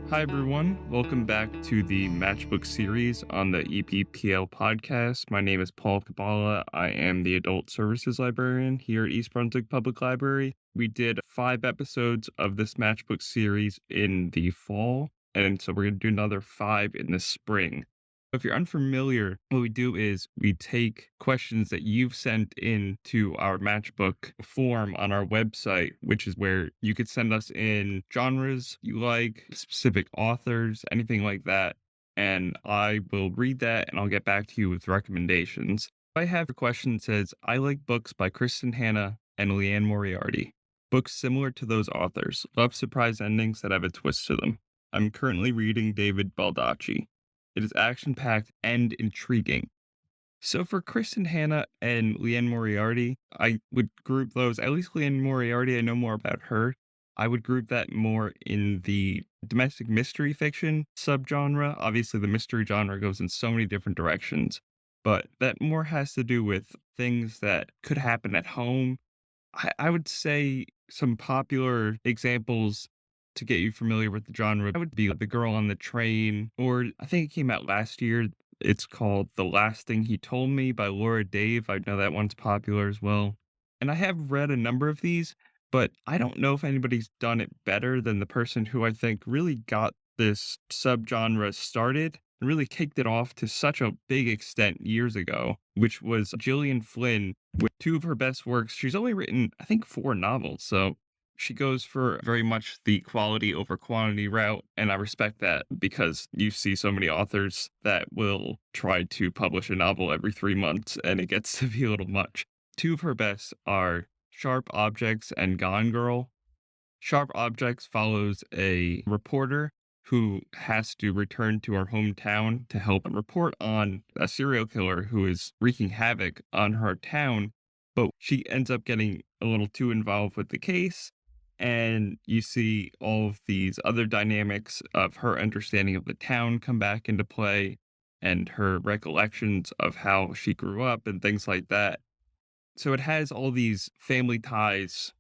Hi, everyone. Welcome back to the Match+Book series on the EPPL podcast. My name is Paul Kibala. I am the Adult Services Librarian here at East Brunswick Public Library. We did 5 episodes of this Match+Book series in the fall, and so we're going to do another 5 in the spring. If you're unfamiliar, what we do is we take questions that you've sent in to our Match+Book form on our website, which is where you could send us in genres you like, specific authors, anything like that. And I will read that and I'll get back to you with recommendations. I have a question that says, I like books by Kristen Hanna and Leanne Moriarty. Books similar to those authors. Love surprise endings that have a twist to them. I'm currently reading David Baldacci. It is action-packed and intriguing. So for Kristen Hanna and Leanne Moriarty, I would group those, at least Leanne Moriarty, I know more about her. I would group that more in the domestic mystery fiction subgenre. Obviously, the mystery genre goes in so many different directions, but that more has to do with things that could happen at home. I would say some popular examples to get you familiar with the genre would be The Girl on the Train, or I think it came out last year. It's called The Last Thing He Told Me by Laura Dave. I know that one's popular as well. And I have read a number of these, but I don't know if anybody's done it better than the person who I think really got this subgenre started and really kicked it off to such a big extent years ago, which was Gillian Flynn with 2 of her best works. She's only written, I think, 4 novels, so she goes for very much the quality over quantity route, and I respect that because you see so many authors that will try to publish a novel every 3 months, and it gets to be a little much. 2 of her best are Sharp Objects and Gone Girl. Sharp Objects follows a reporter who has to return to her hometown to help report on a serial killer who is wreaking havoc on her town, but she ends up getting a little too involved with the case. And you see all of these other dynamics of her understanding of the town come back into play and her recollections of how she grew up and things like that. So it has all these family ties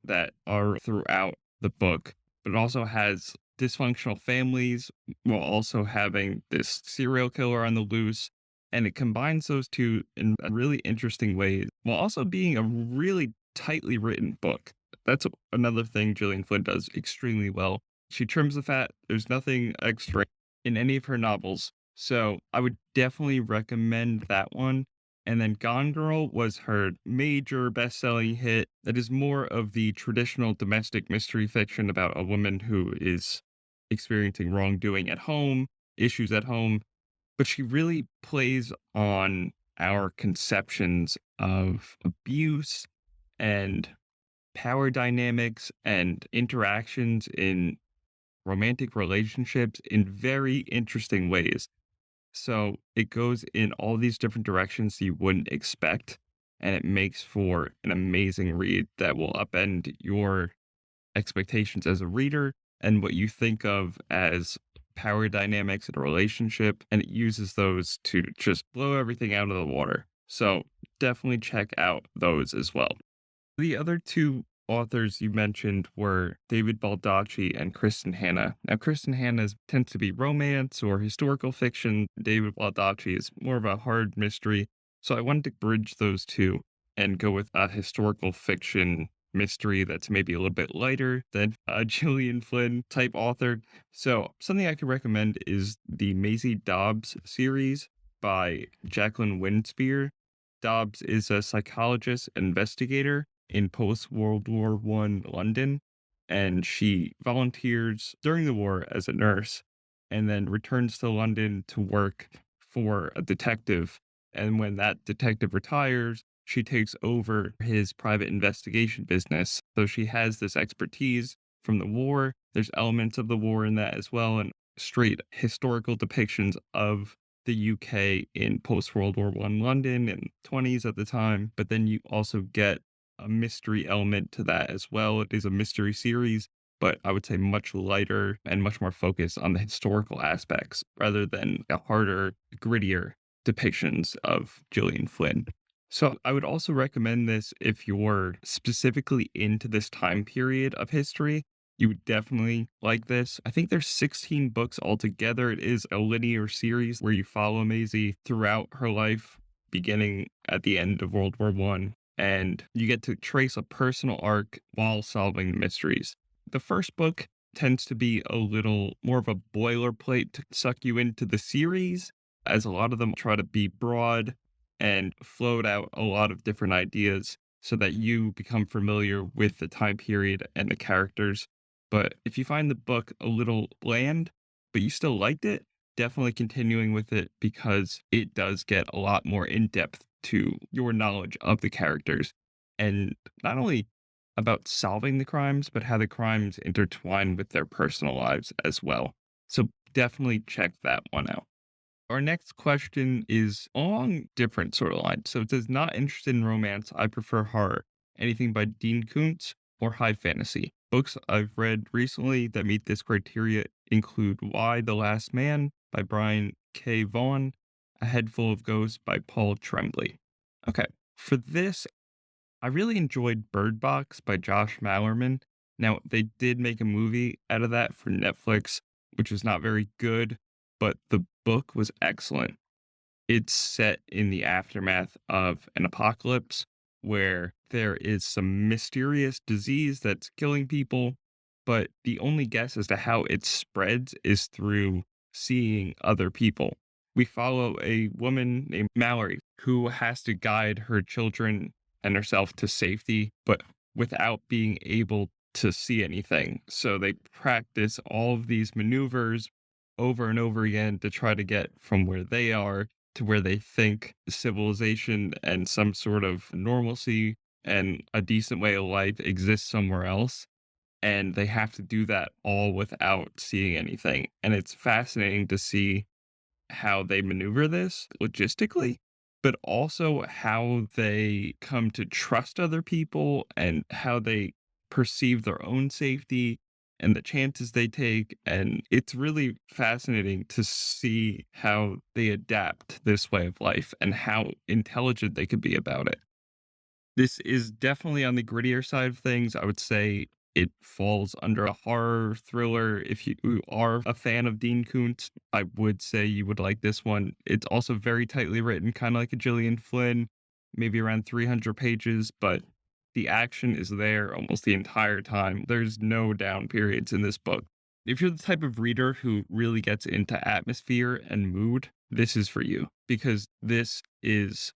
that are throughout the book, but it also has dysfunctional families while also having this serial killer on the loose. And it combines those two in a really interesting way while also being a really tightly written book. That's another thing Gillian Flynn does extremely well. She trims the fat. There's nothing extra in any of her novels. So I would definitely recommend that one. And then Gone Girl was her major best-selling hit that is more of the traditional domestic mystery fiction about a woman who is experiencing wrongdoing at home, issues at home, but she really plays on our conceptions of abuse and power dynamics and interactions in romantic relationships in very interesting ways. So it goes in all these different directions you wouldn't expect, and it makes for an amazing read that will upend your expectations as a reader and what you think of as power dynamics in a relationship. And it uses those to just blow everything out of the water. So definitely check out those as well. The other 2 authors you mentioned were David Baldacci and Kristen Hanna. Now, Kristen Hanna tends to be romance or historical fiction. David Baldacci is more of a hard mystery. So I wanted to bridge those 2 and go with a historical fiction mystery that's maybe a little bit lighter than a Gillian Flynn type author. So something I could recommend is the Maisie Dobbs series by Jaqueline Windspear. Dobbs is a psychologist investigator in post-World War I London, and she volunteers during the war as a nurse and then returns to London to work for a detective. And when that detective retires, she takes over his private investigation business. So she has this expertise from the war. There's elements of the war in that as well, and straight historical depictions of the UK in post-World War I London and 20s at the time. But then you also get a mystery element to that as well. It is a mystery series, but I would say much lighter and much more focused on the historical aspects rather than a harder, grittier depictions of Gillian Flynn. So I would also recommend this if you're specifically into this time period of history. You would definitely like this. I think there's 16 books altogether. It is a linear series where you follow Maisie throughout her life, beginning at the end of World War One, and you get to trace a personal arc while solving the mysteries. The first book tends to be a little more of a boilerplate to suck you into the series, as a lot of them try to be broad and float out a lot of different ideas so that you become familiar with the time period and the characters. But if you find the book a little bland, but you still liked it, definitely continuing with it because it does get a lot more in depth to your knowledge of the characters. And not only about solving the crimes, but how the crimes intertwine with their personal lives as well. So definitely check that one out. Our next question is along different sort of lines. So it says, not interested in romance. I prefer horror. Anything by Dean Koontz or high fantasy. Books I've read recently that meet this criteria include Why the Last Man by Brian K. Vaughan, A Head Full of Ghosts by Paul Tremblay. Okay, for this, I really enjoyed Bird Box by Josh Malerman. Now, they did make a movie out of that for Netflix, which was not very good, but the book was excellent. It's set in the aftermath of an apocalypse where there is some mysterious disease that's killing people, but the only guess as to how it spreads is through seeing other people. We follow a woman named Mallory who has to guide her children and herself to safety, but without being able to see anything. So they practice all of these maneuvers over and over again to try to get from where they are to where they think civilization and some sort of normalcy and a decent way of life exists somewhere else. And they have to do that all without seeing anything. And it's fascinating to see how they maneuver this logistically, but also how they come to trust other people and how they perceive their own safety and the chances they take. And it's really fascinating to see how they adapt this way of life and how intelligent they could be about it. This is definitely on the grittier side of things. I would say it falls under a horror thriller. If you are a fan of Dean Koontz, I would say you would like this one. It's also very tightly written, kind of like a Gillian Flynn, maybe around 300 pages, but the action is there almost the entire time. There's no down periods in this book. If you're the type of reader who really gets into atmosphere and mood, this is for you because this is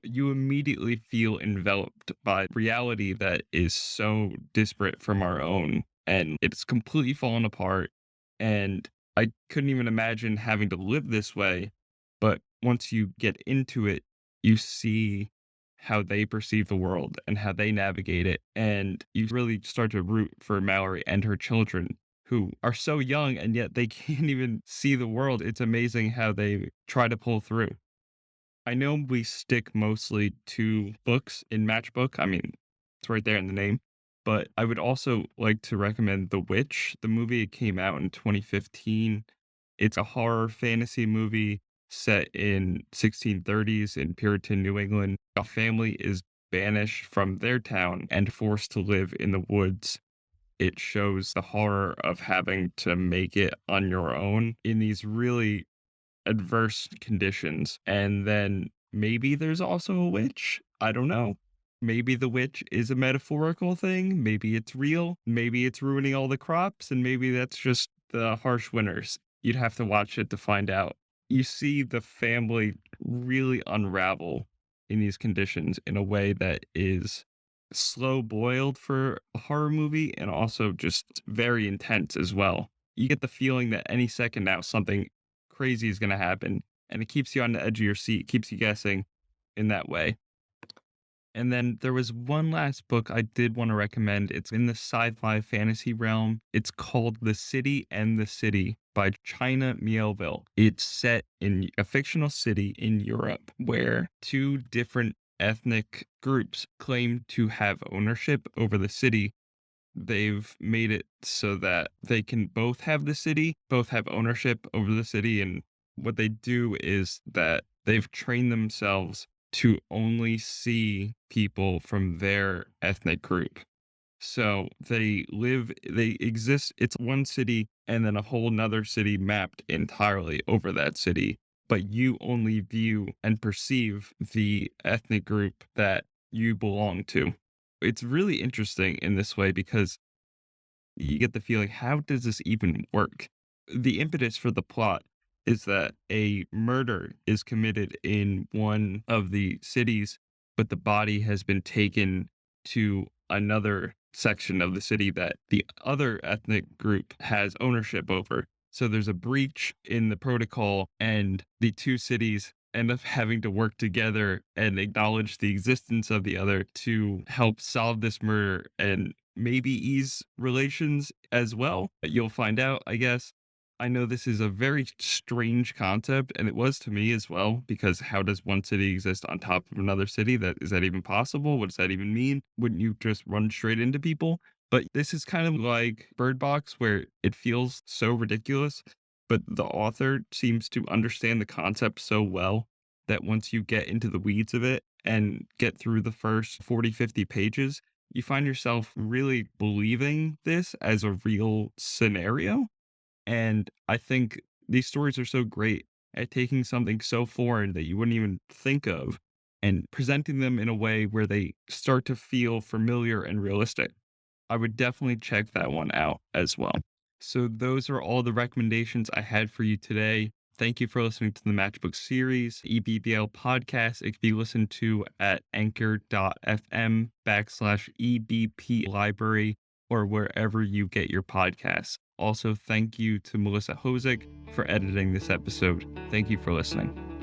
you immediately feel enveloped by reality that is so disparate from our own, and it's completely fallen apart, and I couldn't even imagine having to live this way, but once you get into it, you see how they perceive the world and how they navigate it, and you really start to root for Mallory and her children, who are so young, and yet they can't even see the world. It's amazing how they try to pull through. I know we stick mostly to books in Matchbook. I mean, it's right there in the name. But I would also like to recommend The Witch. The movie came out in 2015. It's a horror fantasy movie set in 1630s in Puritan New England. A family is banished from their town and forced to live in the woods. It shows the horror of having to make it on your own in these really adverse conditions. And then maybe there's also a witch. I don't know. Maybe the witch is a metaphorical thing. Maybe it's real. Maybe it's ruining all the crops. And maybe that's just the harsh winters. You'd have to watch it to find out. You see the family really unravel in these conditions in a way that is slow boiled for a horror movie and also just very intense as well. You get the feeling that any second now something crazy is going to happen, and it keeps you on the edge of your seat, keeps you guessing in that way. And then there was one last book I did want to recommend. It's in the sci-fi fantasy realm. It's called The City and the City by China Miéville. It's set in a fictional city in Europe where two different ethnic groups claim to have ownership over the city. They've made it so that they can both have the city, both have ownership over the city. And what they do is that they've trained themselves to only see people from their ethnic group. So they exist. It's one city and then a whole nother city mapped entirely over that city. But you only view and perceive the ethnic group that you belong to. It's really interesting in this way because you get the feeling, how does this even work? The impetus for the plot is that a murder is committed in one of the cities, but the body has been taken to another section of the city that the other ethnic group has ownership over. So there's a breach in the protocol, and the two cities end up having to work together and acknowledge the existence of the other to help solve this murder and maybe ease relations as well. You'll find out, I guess. I know this is a very strange concept, and it was to me as well, because how does one city exist on top of another city? That is that even possible? What does that even mean? Wouldn't you just run straight into people? But this is kind of like Bird Box, where it feels so ridiculous, but the author seems to understand the concept so well that once you get into the weeds of it and get through the first 40, 50 pages, you find yourself really believing this as a real scenario. And I think these stories are so great at taking something so foreign that you wouldn't even think of and presenting them in a way where they start to feel familiar and realistic. I would definitely check that one out as well. So those are all the recommendations I had for you today. Thank you for listening to the Matchbook series, EBPL podcast. It can be listened to at anchor.fm/EBP library or wherever you get your podcasts. Also, thank you to Melissa Hosick for editing this episode. Thank you for listening.